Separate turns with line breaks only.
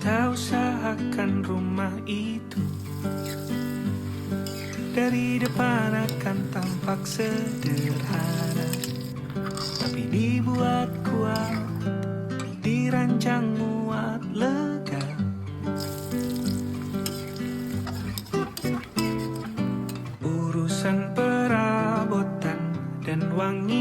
Kita usahakan rumah itu dari depan akan tampak sederhana, tapi dibuat kuat, dirancang muat lega. Urusan perabotan dan wangi